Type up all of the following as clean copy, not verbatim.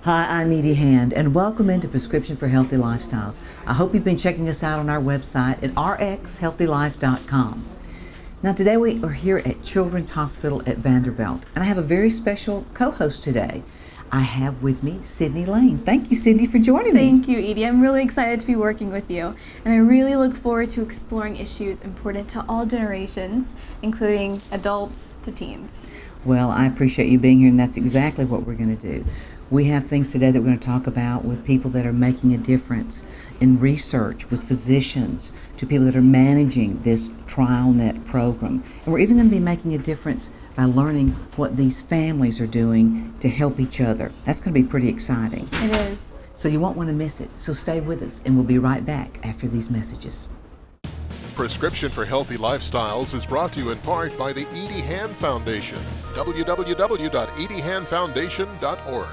Hi, I'm Edie Hand, and welcome into Prescription for Healthy Lifestyles. I hope you've been checking us out on our website at rxhealthylife.com. Now, today we are here at Children's Hospital at Vanderbilt, and I have a very special co-host today. I have with me Sydney Layne. Thank you, Sydney, for joining me. Thank you, Edie. I'm really excited to be working with you, and I really look forward to exploring issues important to all generations, including adults to teens. Well, I appreciate you being here, and that's exactly what we're going to do. We have things today that we're going to talk about with people that are making a difference in research, with physicians, to people that are managing this TrialNet program. And we're even going to be making a difference by learning what these families are doing to help each other. That's going to be pretty exciting. It is. So you won't want to miss it. So stay with us, and we'll be right back after these messages. Prescription for Healthy Lifestyles is brought to you in part by the Edie Hand Foundation. www.ediehandfoundation.org.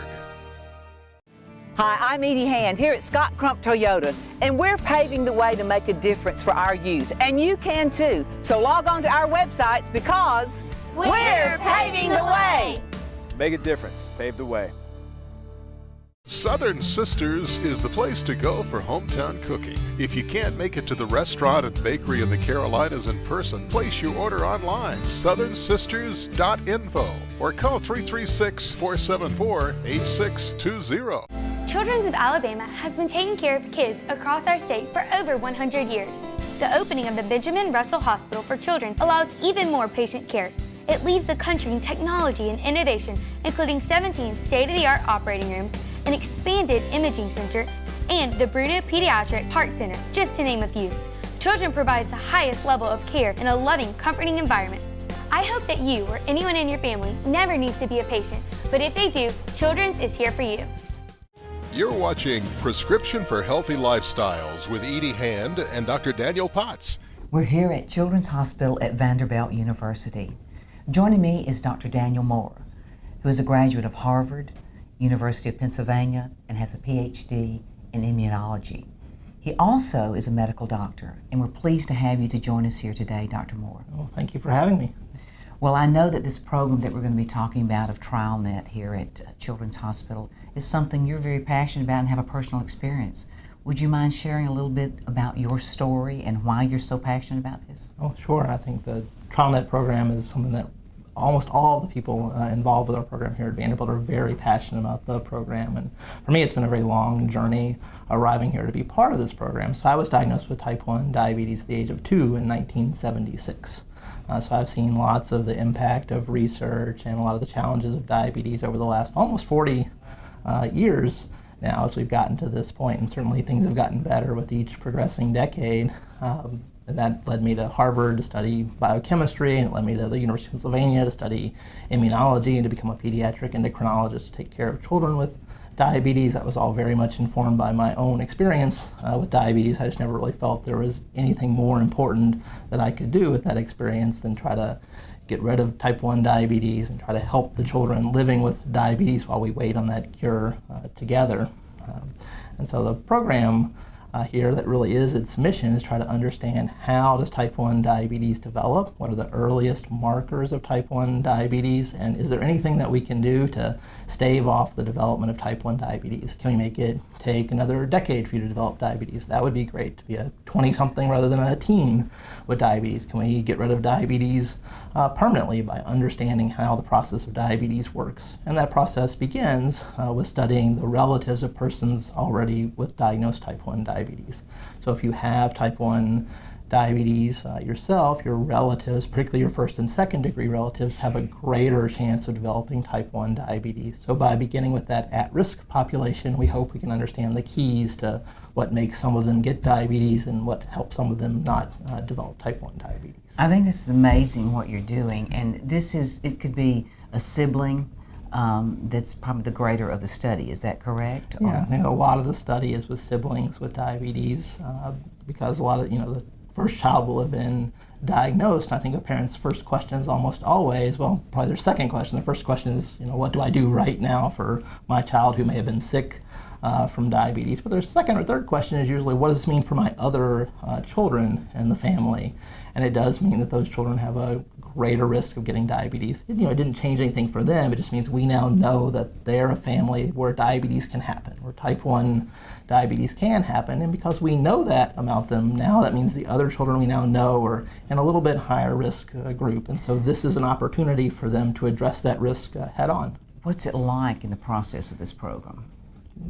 Hi, I'm Edie Hand here at Scott Crump Toyota, and we're paving the way to make a difference for our youth, and you can too. So log on to our websites because we're paving the way. Make a difference. Pave the way. Southern Sisters is the place to go for hometown cooking. If you can't make it to the restaurant and bakery in the Carolinas in person, place your order online, southernsisters.info, or call 336-474-8620. Children's of Alabama has been taking care of kids across our state for over 100 years. The opening of the Benjamin Russell Hospital for Children allows even more patient care. It leads the country in technology and innovation, including 17 state-of-the-art operating rooms, an expanded imaging center, and the Bruno Pediatric Heart Center, just to name a few. Children provides the highest level of care in a loving, comforting environment. I hope that you or anyone in your family never needs to be a patient, but if they do, Children's is here for you. You're watching Prescription for Healthy Lifestyles with Edie Hand and Dr. Daniel Potts. We're here at Children's Hospital at Vanderbilt University. Joining me is Dr. Daniel Moore, who is a graduate of Harvard, University of Pennsylvania, and has a PhD in immunology. He also is a medical doctor, and we're pleased to have you to join us here today, Dr. Moore. Well, thank you for having me. Well, I know that this program that we're going to be talking about of TrialNet here at Children's Hospital is something you're very passionate about and have a personal experience. Would you mind sharing a little bit about your story and why you're so passionate about this? Oh, sure. I think the TrialNet program is something that almost all of the people involved with our program here at Vanderbilt are very passionate about the program. And for me, it's been a very long journey arriving here to be part of this program. So I was diagnosed with type 1 diabetes at the age of 2 in 1976. So I've seen lots of the impact of research and a lot of the challenges of diabetes over the last almost 40 years now as we've gotten to this point, and certainly things have gotten better with each progressing decade. And that led me to Harvard to study biochemistry, and it led me to the University of Pennsylvania to study immunology and to become a pediatric endocrinologist to take care of children with diabetes. That was all very much informed by my own experience with diabetes. I just never really felt there was anything more important that I could do with that experience than try to get rid of type 1 diabetes and try to help the children living with diabetes while we wait on that cure together. And so the program here that really is its mission is try to understand how does type 1 diabetes develop, what are the earliest markers of type 1 diabetes, and is there anything that we can do to stave off the development of type 1 diabetes? Can we make it take another decade for you to develop diabetes? That would be great, to be a 20-something rather than a teen with diabetes. Can we get rid of diabetes permanently by understanding how the process of diabetes works? And that process begins with studying the relatives of persons already with diagnosed type 1 diabetes. So if you have type 1 diabetes yourself, your relatives, particularly your first and second degree relatives, have a greater chance of developing type 1 diabetes. So by beginning with that at-risk population, we hope we can understand the keys to what makes some of them get diabetes and what helps some of them not develop type 1 diabetes. I think this is amazing what you're doing, and it could be a sibling that's probably the greater of the study. Is that correct? Yeah, I think a lot of the study is with siblings with diabetes because a lot of, the first child will have been diagnosed, I think a parent's first question is almost always, well, probably their second question. The first question is, what do I do right now for my child who may have been sick from diabetes? But their second or third question is usually, what does this mean for my other children in the family? And it does mean that those children have a greater risk of getting diabetes. It didn't change anything for them. It just means we now know that they're a family where diabetes can happen, where type 1 diabetes can happen. And because we know that about them now, that means the other children we now know are in a little bit higher risk group. And so this is an opportunity for them to address that risk head on. What's it like in the process of this program?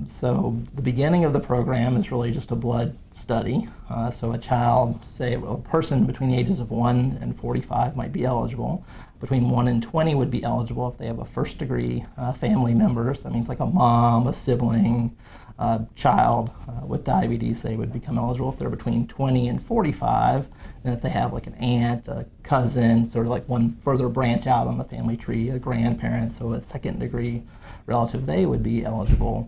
So the beginning of the program is really just a blood study. So a child, say a person between the ages of 1 and 45 might be eligible. Between 1 and 20 would be eligible if they have a first degree family members. That means like a mom, a sibling, child with diabetes. They would become eligible if they're between 20 and 45. And if they have like an aunt, a cousin, sort of like one further branch out on the family tree, a grandparent, so a second degree relative, they would be eligible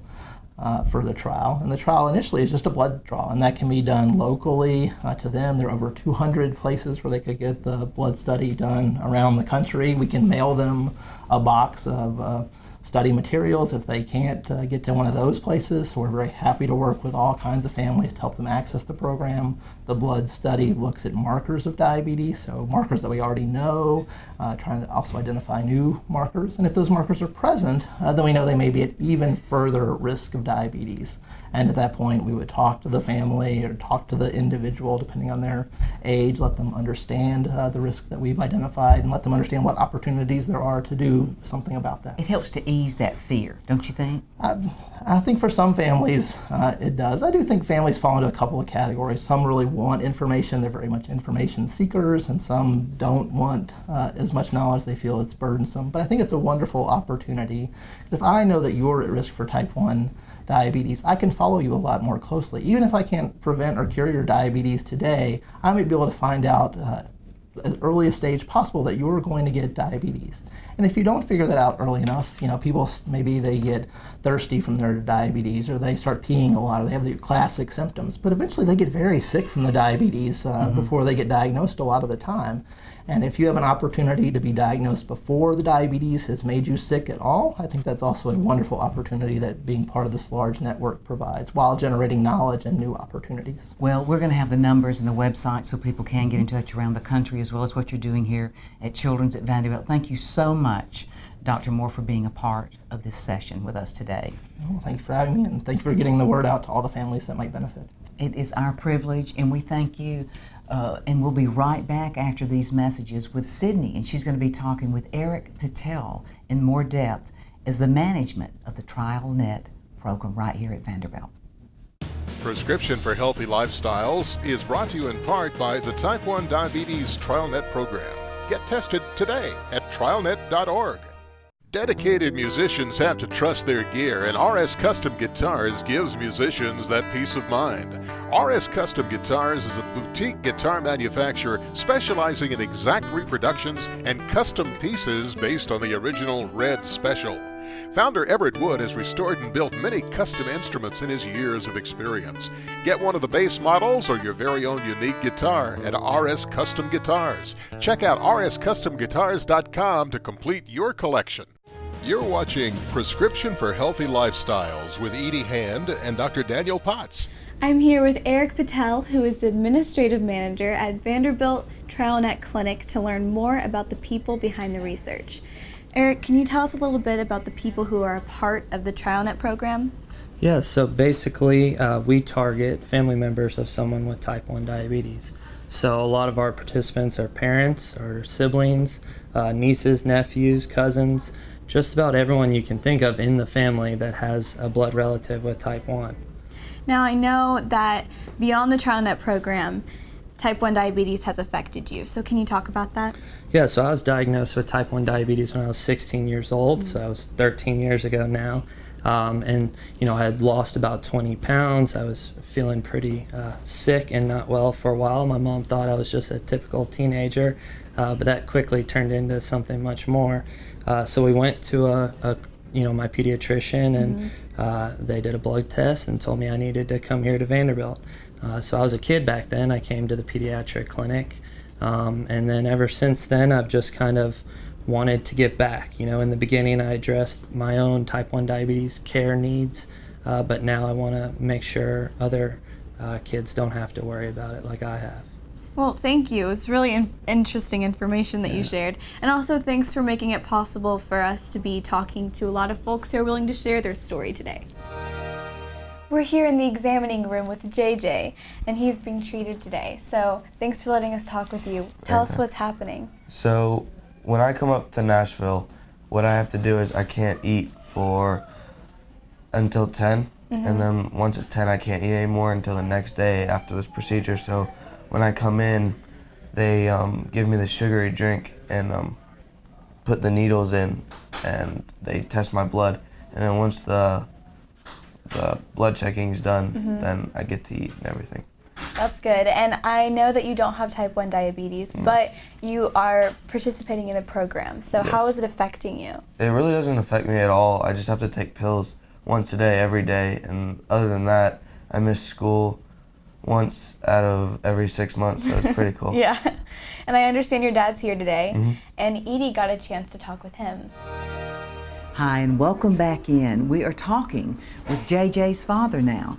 for the trial. And the trial initially is just a blood draw, and that can be done locally to them. There are over 200 places where they could get the blood study done around the country. We can mail them a box of study materials if they can't get to one of those places. So we're very happy to work with all kinds of families to help them access the program. The blood study looks at markers of diabetes, so markers that we already know, trying to also identify new markers. And if those markers are present, then we know they may be at even further risk of diabetes. And at that point, we would talk to the family or talk to the individual, depending on their age, let them understand the risk that we've identified and let them understand what opportunities there are to do something about that. It helps to ease that fear, don't you think? I think for some families it does. I do think families fall into a couple of categories. Some really want information, they're very much information seekers, and some don't want as much knowledge, they feel it's burdensome. But I think it's a wonderful opportunity, because if I know that you're at risk for type 1 diabetes, I can follow you a lot more closely. Even if I can't prevent or cure your diabetes today, I might be able to find out as early a stage possible that you're going to get diabetes. And if you don't figure that out early enough, people, maybe they get thirsty from their diabetes, or they start peeing a lot, or they have the classic symptoms. But eventually they get very sick from the diabetes before they get diagnosed a lot of the time. And if you have an opportunity to be diagnosed before the diabetes has made you sick at all, I think that's also a wonderful opportunity that being part of this large network provides, while generating knowledge and new opportunities. Well, we're going to have the numbers and the website so people can get in touch around the country, as well as what you're doing here at Children's at Vanderbilt. Thank you so much, Dr. Moore, for being a part of this session with us today. Well, thank you for having me, and thank you for getting the word out to all the families that might benefit. It is our privilege, and we thank you. And we'll be right back after these messages with Sydney, and she's going to be talking with Eric Pittel in more depth as the management of the TrialNet program right here at Vanderbilt. Prescription for Healthy Lifestyles is brought to you in part by the Type 1 Diabetes TrialNet program. Get tested today at TrialNet.org. Dedicated musicians have to trust their gear, and RS Custom Guitars gives musicians that peace of mind. RS Custom Guitars is a boutique guitar manufacturer specializing in exact reproductions and custom pieces based on the original Red Special. Founder Everett Wood has restored and built many custom instruments in his years of experience. Get one of the base models or your very own unique guitar at RS Custom Guitars. Check out rscustomguitars.com to complete your collection. You're watching Prescription for Healthy Lifestyles with Edie Hand and Dr. Daniel Potts. I'm here with Eric Pittel, who is the Administrative Manager at Vanderbilt TrialNet Clinic, to learn more about the people behind the research. Eric, can you tell us a little bit about the people who are a part of the TrialNet program? Yeah, so basically we target family members of someone with type 1 diabetes. So a lot of our participants are parents or siblings, nieces, nephews, cousins, just about everyone you can think of in the family that has a blood relative with type 1. Now, I know that beyond the TrialNet program, type 1 diabetes has affected you. So can you talk about that? Yeah, so I was diagnosed with type 1 diabetes when I was 16 years old, so that was 13 years ago now. And, I had lost about 20 pounds. I was feeling pretty sick and not well for a while. My mom thought I was just a typical teenager, but that quickly turned into something much more. So we went to my pediatrician, and they did a blood test and told me I needed to come here to Vanderbilt. So I was a kid back then. I came to the pediatric clinic, And then ever since then, I've just kind of wanted to give back. In the beginning, I addressed my own type 1 diabetes care needs, but now I want to make sure other kids don't have to worry about it like I have. Well, thank you. It's really interesting information that you shared. And also thanks for making it possible for us to be talking to a lot of folks who are willing to share their story today. We're here in the examining room with JJ, and he's being treated today. So thanks for letting us talk with you. Tell us what's happening. So when I come up to Nashville, what I have to do is I can't eat until 10. And then once it's 10, I can't eat anymore until the next day after this procedure. So when I come in, they give me the sugary drink and put the needles in, and they test my blood. And then once the blood checking's done, then I get to eat and everything. That's good. And I know that you don't have type 1 diabetes, but you are participating in the program. So Yes. how is it affecting you? It really doesn't affect me at all. I just have to take pills once a day, every day. And other than that, I miss school once out of every 6 months, so it's pretty cool. Yeah. And I understand your dad's here today, and Edie got a chance to talk with him. Hi, and welcome back in. We are talking with JJ's father now.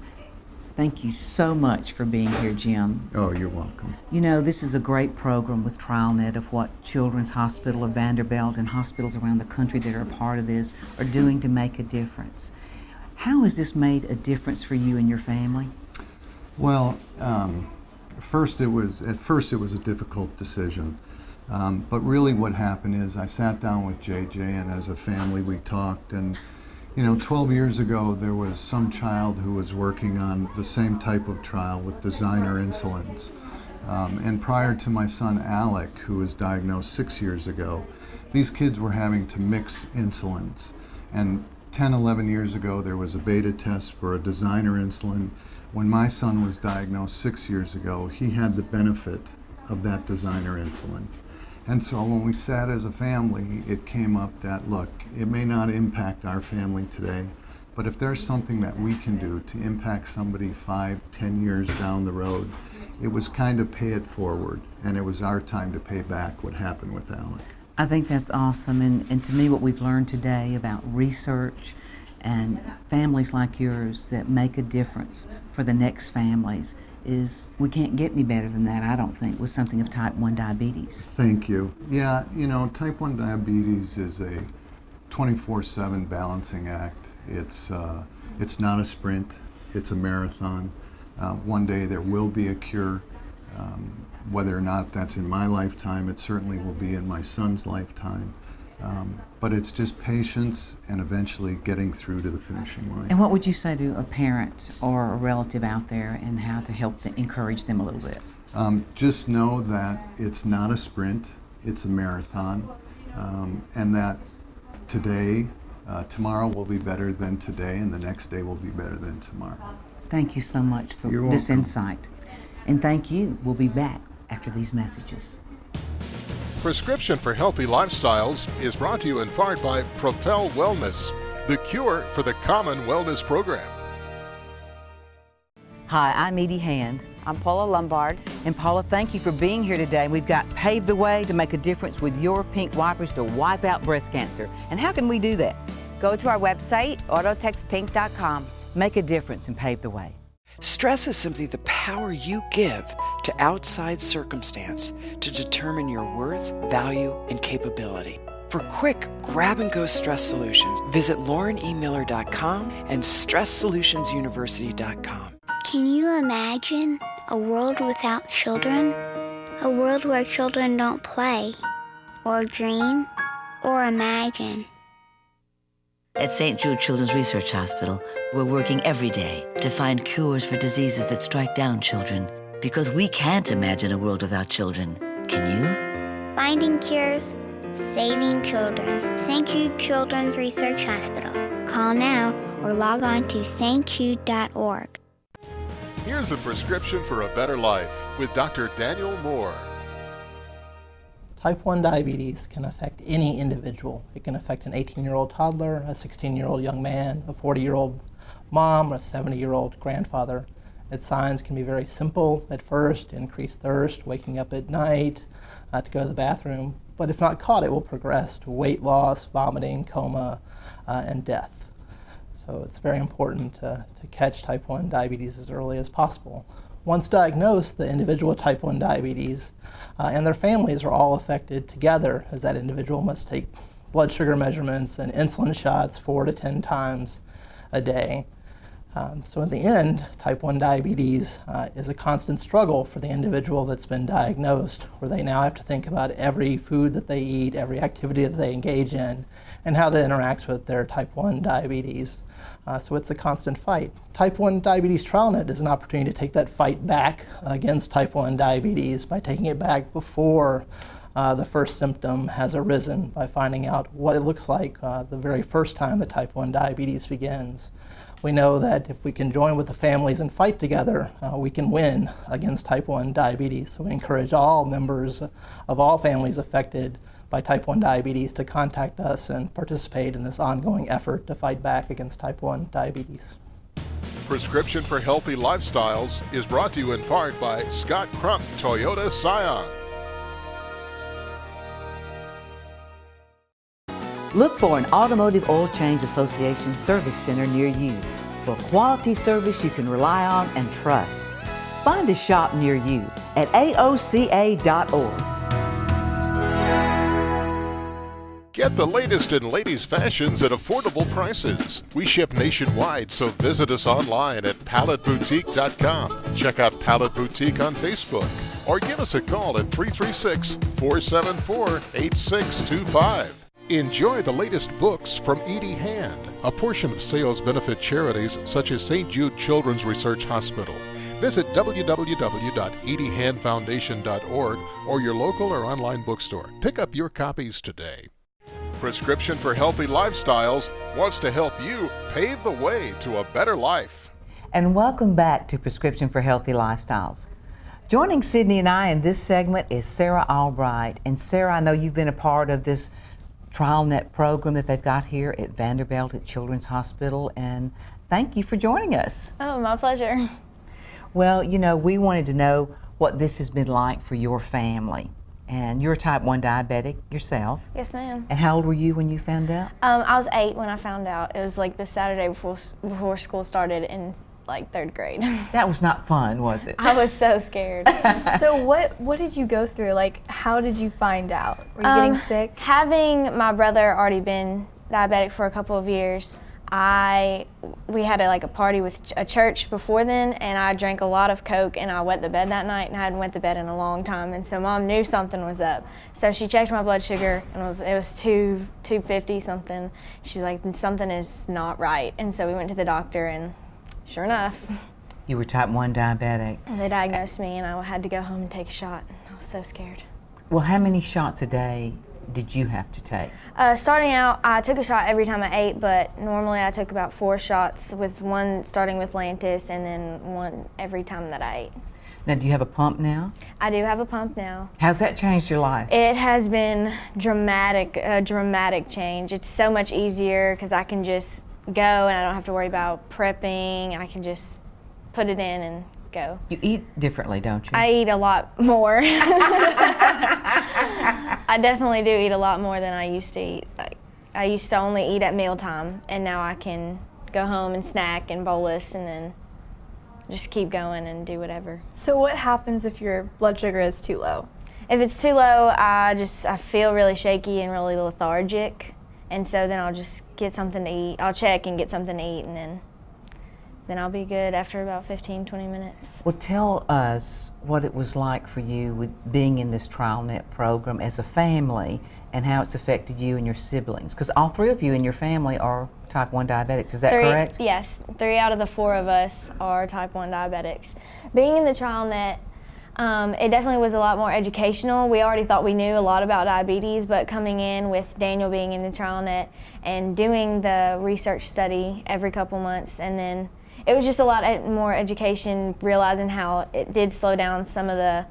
Thank you so much for being here, Jim. Oh, you're welcome. This is a great program with TrialNet of what Children's Hospital of Vanderbilt and hospitals around the country that are a part of this are doing to make a difference. How has this made a difference for you and your family? Well, at first it was a difficult decision. But really what happened is I sat down with JJ, and as a family we talked, and 12 years ago there was some child who was working on the same type of trial with designer insulins. And prior to my son Alec, who was diagnosed 6 years ago, these kids were having to mix insulins. And 10, 11 years ago there was a beta test for a designer insulin. When my son was diagnosed 6 years ago, he had the benefit of that designer insulin. And so when we sat as a family, it came up that, look, it may not impact our family today, but if there's something that we can do to impact somebody 5, 10 years down the road, it was kind of pay it forward, and it was our time to pay back what happened with Alec. I think that's awesome, and to me what we've learned today about research and families like yours that make a difference for the next families is we can't get any better than that, I don't think, with something of type 1 diabetes. Thank you. Yeah, type 1 diabetes is a 24/7 balancing act. It's not a sprint, it's a marathon. One day there will be a cure. Whether or not that's in my lifetime, it certainly will be in my son's lifetime. But it's just patience and eventually getting through to the finishing line. And what would you say to a parent or a relative out there and how to help encourage them a little bit? Just know that it's not a sprint, it's a marathon, and that tomorrow will be better than today, and the next day will be better than tomorrow. Thank you so much for You're this welcome. insight. And thank you. We'll be back after these messages. Prescription for Healthy Lifestyles is brought to you in part by Propel Wellness, the cure for the common wellness program. Hi, I'm Edie Hand. I'm Paula Lombard. And Paula, thank you for being here today. We've got Pave the Way to make a difference with your pink wipers to wipe out breast cancer. And how can we do that? Go to our website, autotexpink.com. Make a difference and pave the way. Stress is simply the power you give to outside circumstance to determine your worth, value, and capability. For quick grab-and-go stress solutions, visit laurenemiller.com and stresssolutionsuniversity.com. Can you imagine a world without children? A world where children don't play, or dream, or imagine. At St. Jude Children's Research Hospital, we're working every day to find cures for diseases that strike down children. Because we can't imagine a world without children. Can you? Finding cures, saving children. St. Jude Children's Research Hospital. Call now or log on to stjude.org. Here's a prescription for a better life with Dr. Daniel Moore. Type 1 diabetes can affect any individual. It can affect an 18-year-old toddler, a 16-year-old young man, a 40-year-old mom, a 70-year-old grandfather. Its signs can be very simple at first: increased thirst, waking up at night, to go to the bathroom. But if not caught, it will progress to weight loss, vomiting, coma, and death. So it's very important to catch type 1 diabetes as early as possible. Once diagnosed, the individual with type 1 diabetes and their families are all affected together, as that individual must take blood sugar measurements and insulin shots 4 to 10 times a day. So in the end, type 1 diabetes is a constant struggle for the individual that's been diagnosed, where they now have to think about every food that they eat, every activity that they engage in, and how that interacts with their type 1 diabetes. So it's a constant fight. Type 1 Diabetes TrialNet is an opportunity to take that fight back against type 1 diabetes by taking it back before the first symptom has arisen, by finding out what it looks like the very first time that type 1 diabetes begins. We know that if we can join with the families and fight together, we can win against type 1 diabetes. So we encourage all members of all families affected by type 1 diabetes to contact us and participate in this ongoing effort to fight back against type 1 diabetes. Prescription for Healthy Lifestyles is brought to you in part by Scott Crump Toyota Scion. Look for an Automotive Oil Change Association service center near you for quality service you can rely on and trust. Find a shop near you at aoca.org. Get the latest in ladies' fashions at affordable prices. We ship nationwide, so visit us online at paletteboutique.com. Check out Palette Boutique on Facebook or give us a call at 336-474-8625. Enjoy the latest books from Edie Hand. A portion of sales benefit charities such as St. Jude Children's Research Hospital. Visit www.ediehandfoundation.org or your local or online bookstore. Pick up your copies today. Prescription for Healthy Lifestyles wants to help you pave the way to a better life. And welcome back to Prescription for Healthy Lifestyles. Joining Sydney and I in this segment is Sarah Albright. And Sarah, I know you've been a part of this TrialNet program that they've got here at Vanderbilt at Children's Hospital, and thank you for joining us. Oh, my pleasure. Well, you know, we wanted to know what this has been like for your family. And you're a type 1 diabetic yourself. Yes, ma'am. And how old were you when you found out? I was 8 when I found out. It was like the Saturday before school started in like 3rd grade. That was not fun, was it? I was so scared. So what did you go through? Like, how did you find out? Were you getting sick? Having my brother already been diabetic for a couple of years, we had a party with a church before then, and I drank a lot of Coke, and I wet the bed that night, and I hadn't wet the bed in a long time, and so Mom knew something was up. So she checked my blood sugar, and it was 250 something. She was like, something is not right, and so we went to the doctor, and sure enough. You were type 1 diabetic. And they diagnosed me, and I had to go home and take a shot. I was so scared. Well, how many shots a day did you have to take? Starting out, I took a shot every time I ate, but normally I took about 4 shots, with one starting with Lantus and then one every time that I ate. Now, do you have a pump now? I do have a pump now. How's that changed your life? It has been a dramatic change. It's so much easier because I can just go and I don't have to worry about prepping. I can just put it in and go. You eat differently, don't you? I eat a lot more. I definitely do eat a lot more than I used to eat. I used to only eat at mealtime, and now I can go home and snack and bolus and then just keep going and do whatever. So what happens if your blood sugar is too low? If it's too low, I feel really shaky and really lethargic, and so then I'll just get something to eat. I'll check and get something to eat, and then I'll be good after about 15, 20 minutes. Well, tell us what it was like for you with being in this TrialNet program as a family and how it's affected you and your siblings. Because all 3 of you in your family are type 1 diabetics, is that correct? Yes, 3 out of the 4 of us are type 1 diabetics. Being in the TrialNet, it definitely was a lot more educational. We already thought we knew a lot about diabetes, but coming in with Daniel being in the TrialNet and doing the research study every couple months, and then it was just a lot more education, realizing how it did slow down some of the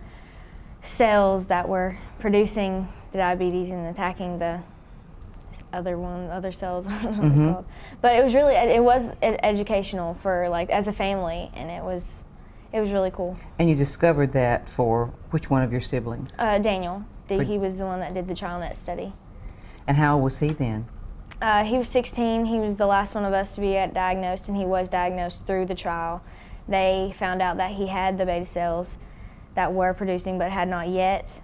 cells that were producing the diabetes and attacking the other cells. I don't know what they're called. But it was educational for as a family, and it was it was really cool. And you discovered that for which one of your siblings? Daniel. He was the one that did the TrialNet study. And how old was he then? He was 16. He was the last one of us to be diagnosed, and he was diagnosed through the trial. They found out that he had the beta cells that were producing but had not yet,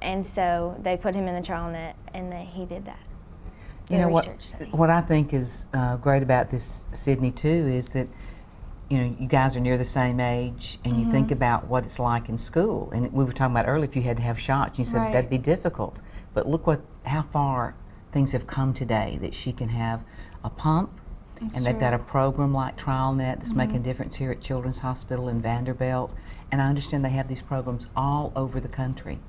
and so they put him in the TrialNet, and he did that. You know what I think is great about this, Sydney, too, is that you guys are near the same age, and you think about what it's like in school. And we were talking about earlier, if you had to have shots, you said that'd be difficult. But look how far things have come today, that she can have a pump, and they've got a program like TrialNet that's making a difference here at Children's Hospital in Vanderbilt. And I understand they have these programs all over the country.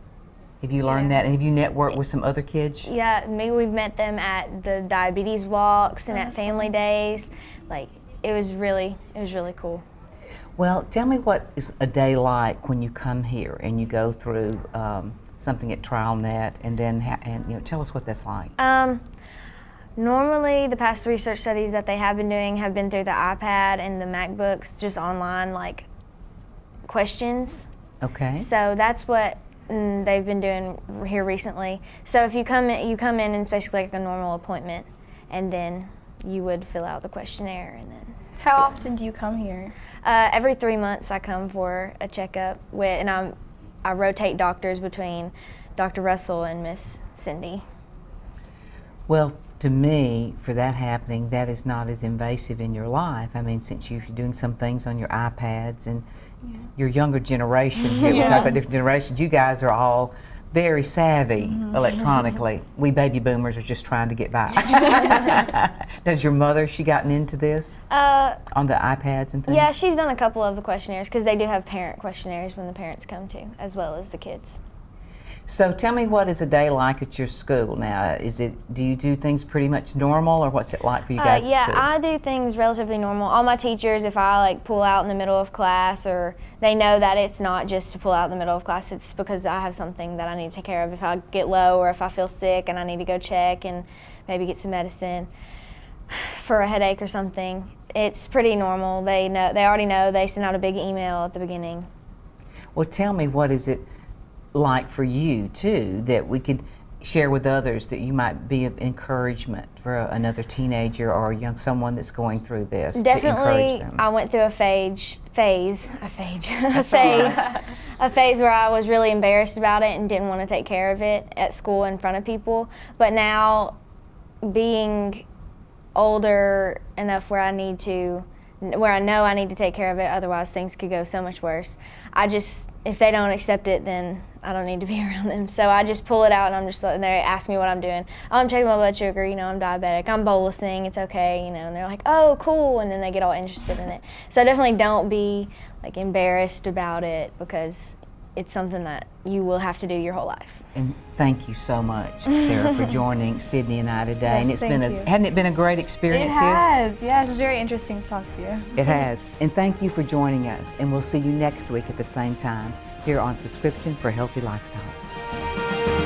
Have you learned that? And have you networked with some other kids? Yeah, we've met them at the diabetes walks and at family days. Like, it was really cool. Well, tell me, what is a day like when you come here and you go through something at TrialNet, and then tell us what that's like. Normally, the past research studies that they have been doing have been through the iPad and the MacBooks, just online, like questions. Okay. So that's what they've been doing here recently. So if you come in, and it's basically like a normal appointment, and then you would fill out the questionnaire, and then. How often do you come here? Every 3 months I come for a checkup, and I rotate doctors between Dr. Russell and Miss Cindy. Well, to me, for that happening, that is not as invasive in your life. I mean, since you're doing some things on your iPads, and your younger generation here, we talk about different generations, you guys are all very savvy electronically. We baby boomers are just trying to get by. Does your mother, she gotten into this on the iPads and things? Yeah, she's done a couple of the questionnaires, because they do have parent questionnaires when the parents come too, as well as the kids. So tell me, what is a day like at your school now? Do you do things pretty much normal, or what's it like for you guys at school? Yeah, I do things relatively normal. All my teachers, if I pull out in the middle of class, or they know that it's not just to pull out in the middle of class, it's because I have something that I need to take care of. If I get low, or if I feel sick and I need to go check and maybe get some medicine for a headache or something, it's pretty normal. They already know. They send out a big email at the beginning. Well, tell me, what is it like for you too, that we could share with others, that you might be of encouragement for another teenager or someone that's going through this? Definitely, to encourage them. I went through a phase where I was really embarrassed about it and didn't want to take care of it at school in front of people. But now, being older enough where I know I need to take care of it, otherwise things could go so much worse. If they don't accept it, then I don't need to be around them. So I just pull it out, and and they ask me what I'm doing. Oh, I'm checking my blood sugar, I'm diabetic, I'm bolusing, it's okay, and they're like, oh, cool, and then they get all interested in it. So definitely don't be embarrassed about it, because it's something that you will have to do your whole life. And thank you so much, Sarah, for joining Sydney and I today. Yes, and hadn't it been a great experience? It has, yes. It's very interesting to talk to you. It has. And thank you for joining us. And we'll see you next week at the same time here on Prescription for Healthy Lifestyles.